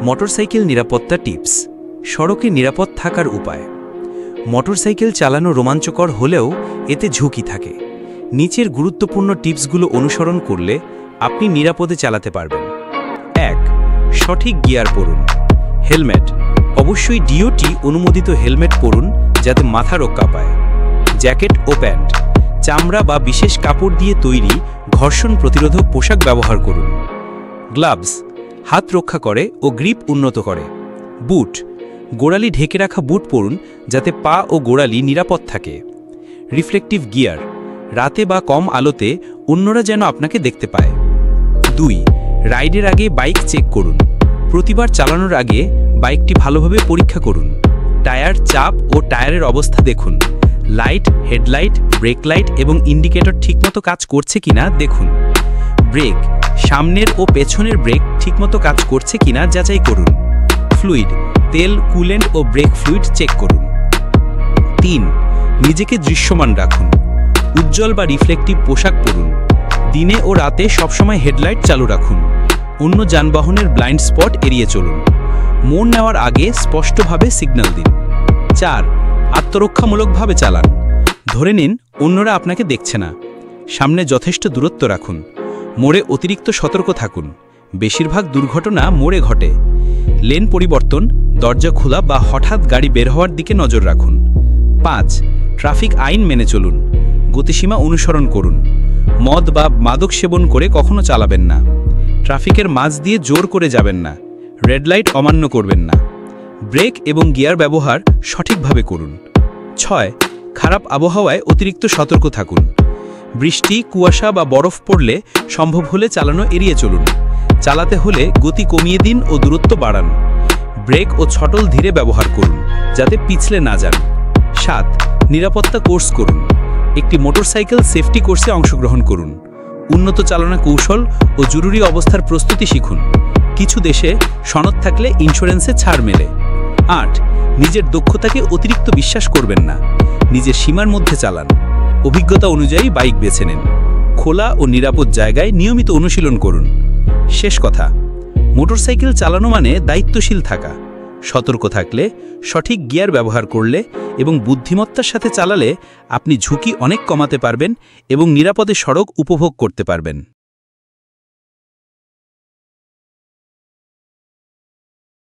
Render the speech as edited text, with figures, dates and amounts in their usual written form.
Motorcycle নিরাপত্তা tips, সড়কে নিরাপদ থাকার উপায়। মোটরসাইকেল চালানো রোমাঞ্চকর হলেও এতে ঝুঁকি থাকে। নিচের গুরুত্বপূর্ণ টিপসগুলো অনুসরণ করলে আপনি নিরাপদে চালাতে পারবেন। 1. সঠিক গিয়ার পরুন। হেলমেট, অবশ্যই ডিওটি অনুমোদিত হেলমেট পরুন যাতে মাথা রক্ষা পায়। জ্যাকেট ও প্যান্ট, চামড়া বা বিশেষ কাপড় দিয়ে তৈরি ঘর্ষণ প্রতিরোধক পোশাক ব্যবহার করুন। গ্লাভস, হাত রক্ষা করে ও গ্রিপ উন্নত করে। বুট, গোড়ালি ঢেকে রাখা বুট পরুন যাতে পা ও গোড়ালি নিরাপদ থাকে। রিফ্লেকটিভ গিয়ার, রাতে বা কম আলোতে অন্যরা যেন আপনাকে দেখতে পায়। 2. রাইডের আগে বাইক চেক করুন। প্রতিবার চালানোর আগে বাইকটি ভালোভাবে পরীক্ষা করুন। টায়ার চাপ ও টায়ারের অবস্থা দেখুন। লাইট, হেডলাইট, ব্রেক লাইট এবং ইন্ডিকেটর ঠিকমতো কাজ করছে কিনা দেখুন। ব্রেক, সামনের ও পেছনের ব্রেক ঠিকমতো কাজ করছে কিনা যাচাই করুন। ফ্লুইড, তেল, কুলেন্ট ও ব্রেক ফ্লুইড চেক করুন। 3. নিজেকে দৃশ্যমান রাখুন। উজ্জ্বল বা রিফ্লেকটিভ পোশাক পরুন। দিনে ও রাতে সবসময় হেডলাইট চালু রাখুন। অন্য যানবাহনের ব্লাইন্ড স্পট এড়িয়ে চলুন। মোড় নেওয়ার আগে স্পষ্টভাবে সিগন্যাল দিন। 4. আত্মরক্ষামূলকভাবে চালান। ধরে নিন অন্যরা আপনাকে দেখছে না। সামনে যথেষ্ট দূরত্ব রাখুন। মোড়ে অতিরিক্ত সতর্ক থাকুন। বেশিরভাগ দুর্ঘটনা মোড়ে ঘটে। লেন পরিবর্তন, দরজা খোলা বা হঠাৎ গাড়ি বের হওয়ার দিকে নজর রাখুন। 5. ট্রাফিক আইন মেনে চলুন। গতিসীমা অনুসরণ করুন। মদ বা মাদক সেবন করে কখনো চালাবেন না। ট্রাফিকের মাঝ দিয়ে জোর করে যাবেন না। রেড লাইট অমান্য করবেন না। ব্রেক এবং গিয়ার ব্যবহার সঠিকভাবে করুন। 6. খারাপ আবহাওয়ায় অতিরিক্ত সতর্ক থাকুন। বৃষ্টি, কুয়াশা বা বরফ পড়লে সম্ভব হলে চালানো এড়িয়ে চলুন। চালাতে হলে গতি কমিয়ে দিন ও দূরত্ব বাড়ান। ব্রেক ও ছটল ধীরে ব্যবহার করুন যাতে পিছলে না যান। 7. নিরাপত্তা কোর্স করুন। একটি মোটরসাইকেল সেফটি কোর্সে অংশগ্রহণ করুন। উন্নত চালনা কৌশল ও জরুরি অবস্থার প্রস্তুতি শিখুন। কিছু দেশে সনদ থাকলে ইন্স্যুরেন্সে ছাড় মেলে। 8. নিজের দক্ষতাকে অতিরিক্ত বিশ্বাস করবেন না। নিজের সীমার মধ্যে চালান। অভিজ্ঞতা অনুযায়ী বাইক বেছে নেন। খোলা ও নিরাপদ জায়গায় নিয়মিত অনুশীলন করুন। শেষ কথা, মোটরসাইকেল চালানো মানে দায়িত্বশীল থাকা। সতর্ক থাকলে, সঠিক গিয়ার ব্যবহার করলে এবং বুদ্ধিমত্তার সাথে চালালে আপনি ঝুঁকি অনেক কমাতে পারবেন এবং নিরাপদে সড়ক উপভোগ করতে পারবেন।